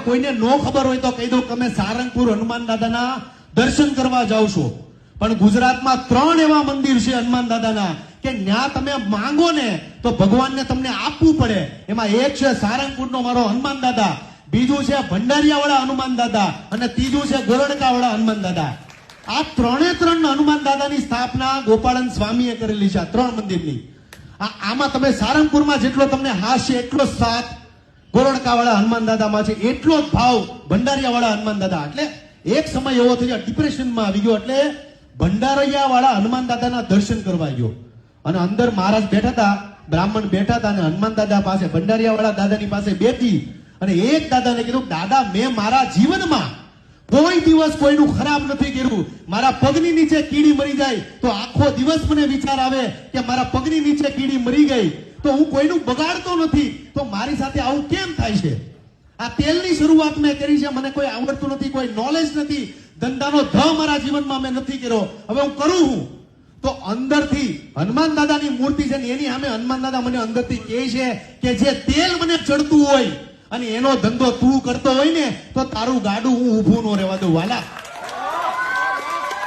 કોઈને નો ખબર હોય તો કહી દઉં કે તમે સારંગપુર હનુમાન દાદાના દર્શન કરવા જાવ છો, પણ ગુજરાતમાં 3 એવા મંદિર છે હનુમાન દાદાના કે ન્યા તમે માંગો ને તો ભગવાનને તમને આપવું પડે. એમાં એક છે સારંગપુરનો મારો હનુમાન દાદા, બીજું છે ભંડારીયાવાળા હનુમાન દાદા અને ત્રીજું છે ગોરડકાવાળા હનુમાન દાદા. આ 3 હનુમાન દાદાની સ્થાપના ગોપાળન સ્વામીએ કરેલી છે, આ 3 મંદિરની. આમાં તમે સારંગપુરમાં જેટલો તમને હાશ છે એટલો જ સાથ ગોરડકાવાળા હનુમાન દાદામાં છે, એટલો જ ભાવ ભંડારીયાવાળા હનુમાન દાદા. એટલે એક સમય એવો થઈ ગયો, ડિપ્રેશનમાં આવી ગયો, એટલે ભંડારીયાવાળા હનુમાન દાદાના દર્શન કરવા ગયો અને અંદર મહારાજ બેઠા હતા, બ્રાહ્મણ બેઠા હતા અને હનુમાન દાદા પાસે ભંડારીયાવાળા દાદાની પાસે બેઠી અને એક દાદાને કીધું, દાદા મેં મારા જીવનમાં કોઈ દિવસ કોઈનું ખરાબ નથી કર્યું. મારા પગની નીચે કીડી મરી જાય તો આખો દિવસ મને વિચાર આવે કે મારા પગની નીચે કીડી મરી ગઈ તો હું કોઈનું બગાડતો નથી, તો મારી સાથે આવું કેમ થાય છે? આ તેલની શરૂઆત મેં કરી છે, મને કોઈ આવડતું નથી, કોઈ નોલેજ નથી, ધંધાનો ધ મારા જીવનમાં મેં નથી કર્યો, હવે હું કરું હું. તો અંદરથી હનુમાન દાદાની મૂર્તિ છે ને એની સામે હનુમાન દાદા મને અંદરથી કહે છે કે જે તેલ મને ચડતું હોય અને એનો ધંધો તું કરતો હોય ને તો તારું ગાડું હું ઊભું ન રહેવા દઉં વાલા.